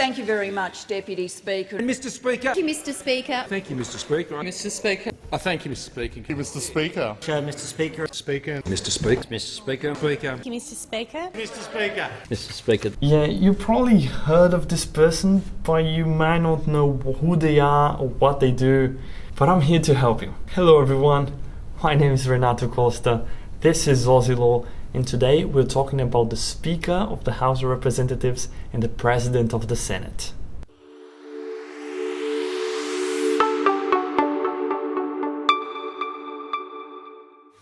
Thank you very much, Deputy Speaker. Mr. Speaker. Thank you, Mr. Speaker. Thank you, Mr. Speaker. Mr. Speaker. Thank you, Mr. Speaker. Thank you, Mr. Speaker. Mr. Speaker. Speaker. Mr. Speaker. Mr. Speaker. Speaker. Thank you, Mr. Speaker. Mr. Speaker. Mr. Speaker. Yeah, you probably heard of this person, but you might not know who they are or what they do. But I'm here to help you. Hello everyone, my name is Renato Costa. This is AUSSIE Law, and today we're talking about the Speaker of the House of Representatives and the President of the Senate.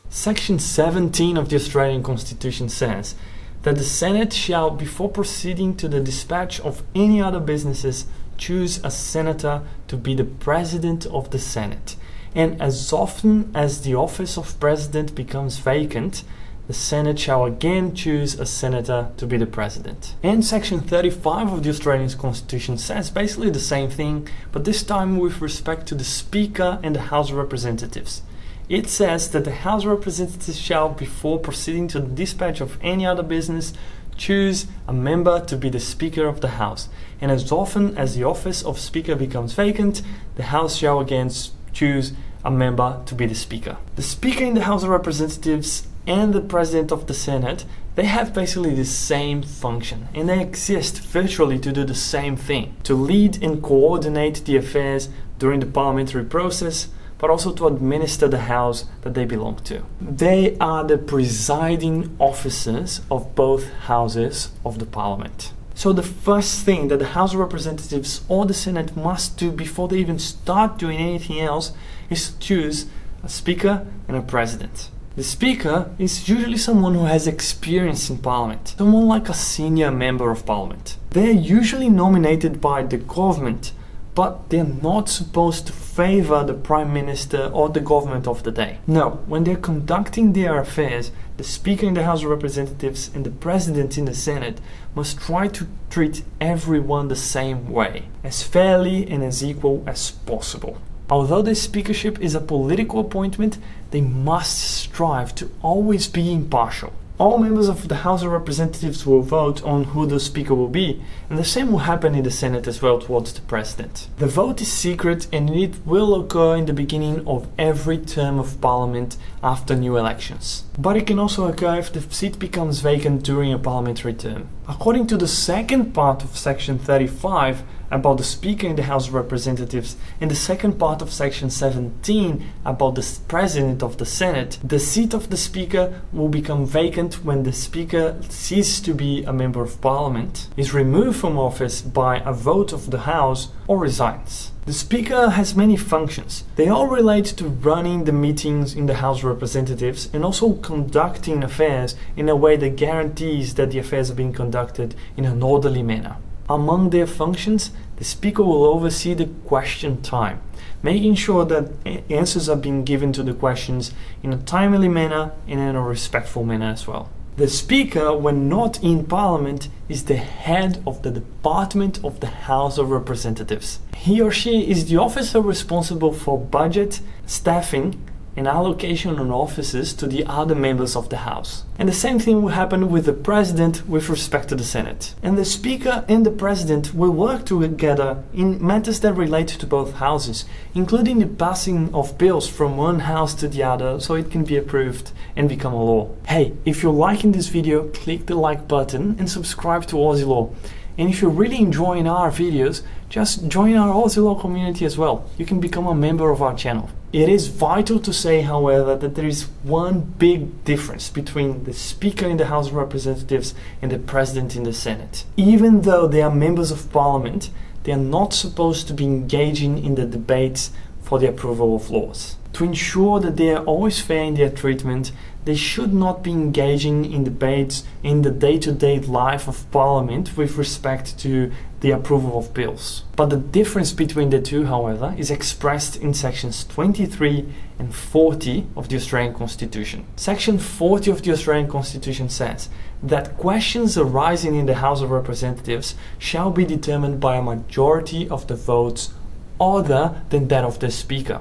Section 17 of the Australian Constitution says that the Senate shall, before proceeding to the dispatch of any other businesses, choose a senator to be the President of the Senate. And as often as the office of President becomes vacant, the Senate shall again choose a senator to be the President. And Section 35 of the Australian Constitution says basically the same thing, but this time with respect to the Speaker and the House of Representatives. It says that the House of Representatives shall, before proceeding to the dispatch of any other business, choose a member to be the Speaker of the House. And as often as the office of Speaker becomes vacant, the House shall again choose a member to be the Speaker. The Speaker in the House of Representatives and the President of the Senate, they have basically the same function, and they exist virtually to do the same thing, to lead and coordinate the affairs during the parliamentary process, but also to administer the house that they belong to. They are the presiding officers of both houses of the parliament. So the first thing that the House of Representatives or the Senate must do before they even start doing anything else is to choose a Speaker and a President. The Speaker is usually someone who has experience in Parliament, someone like a senior member of Parliament. They are usually nominated by the government, but they're not supposed to favor the Prime Minister or the government of the day. No, when they're conducting their affairs, the Speaker in the House of Representatives and the President in the Senate must try to treat everyone the same way, as fairly and as equal as possible. Although the speakership is a political appointment, they must strive to always be impartial. All members of the House of Representatives will vote on who the Speaker will be, and the same will happen in the Senate as well towards the President. The vote is secret and it will occur in the beginning of every term of Parliament after new elections. But it can also occur if the seat becomes vacant during a parliamentary term. According to the second part of Section 35, about the Speaker in the House of Representatives, and the second part of Section 17 about the President of the Senate, the seat of the Speaker will become vacant when the Speaker ceases to be a member of Parliament, is removed from office by a vote of the House, or resigns. The Speaker has many functions. They all relate to running the meetings in the House of Representatives and also conducting affairs in a way that guarantees that the affairs are being conducted in an orderly manner. Among their functions, the Speaker will oversee the question time, making sure that answers are being given to the questions in a timely manner and in a respectful manner as well. The Speaker, when not in Parliament, is the head of the Department of the House of Representatives. He or she is the officer responsible for budget, staffing, and allocation on offices to the other members of the House. And the same thing will happen with the President with respect to the Senate. And the Speaker and the President will work together in matters that relate to both houses, including the passing of bills from one house to the other so it can be approved and become a law. Hey, if you're liking this video, click the like button and subscribe to AUSSIE Law. And if you're really enjoying our videos, just join our AUSSIE Law community as well. You can become a member of our channel. It is vital to say, however, that there is one big difference between the Speaker in the House of Representatives and the President in the Senate. Even though they are members of Parliament, they are not supposed to be engaging in the debates for the approval of laws. To ensure that they are always fair in their treatment, they should not be engaging in debates in the day-to-day life of Parliament with respect to the approval of bills. But the difference between the two, however, is expressed in sections 23 and 40 of the Australian Constitution. Section 40 of the Australian Constitution says that questions arising in the House of Representatives shall be determined by a majority of the votes other than that of the Speaker.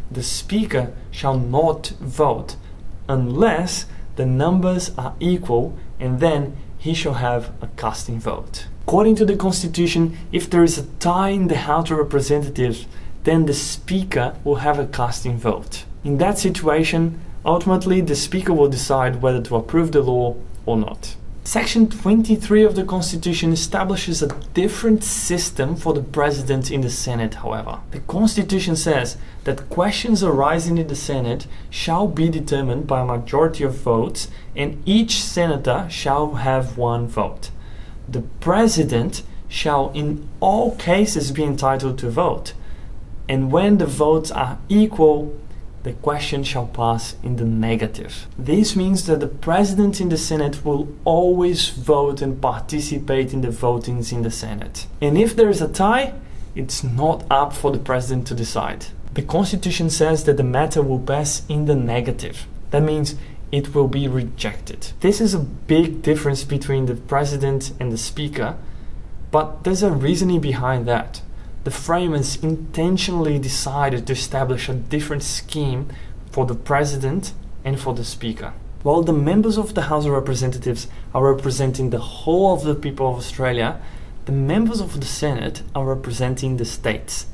The Speaker shall not vote unless the numbers are equal, and then he shall have a casting vote. According to the Constitution, if there is a tie in the House of Representatives, then the Speaker will have a casting vote. In that situation, ultimately the Speaker will decide whether to approve the law or not. Section 23 of the Constitution establishes a different system for the President in the Senate, however. The Constitution says that questions arising in the Senate shall be determined by a majority of votes, and each senator shall have one vote. The President shall in all cases be entitled to vote, and when the votes are equal, the question shall pass in the negative. This means that the President in the Senate will always vote and participate in the votings in the Senate. And if there is a tie, it's not up for the President to decide. The Constitution says that the matter will pass in the negative. That means it will be rejected. This is a big difference between the President and the Speaker, but there's a reasoning behind that. The framers intentionally decided to establish a different scheme for the President and for the Speaker. While the members of the House of Representatives are representing the whole of the people of Australia, the members of the Senate are representing the states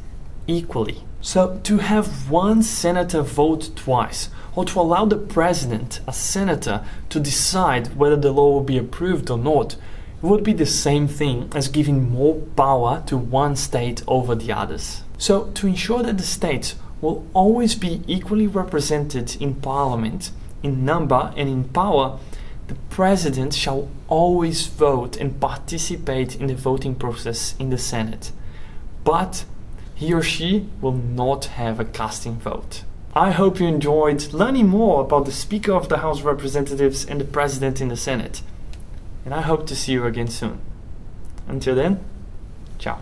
equally. So to have one senator vote twice, or to allow the President, a senator, to decide whether the law will be approved or not, it would be the same thing as giving more power to one state over the others. So, to ensure that the states will always be equally represented in Parliament, in number and in power, the President shall always vote and participate in the voting process in the Senate. But he or she will not have a casting vote. I hope you enjoyed learning more about the Speaker of the House of Representatives and the President in the Senate. And I hope to see you again soon. Until then, ciao.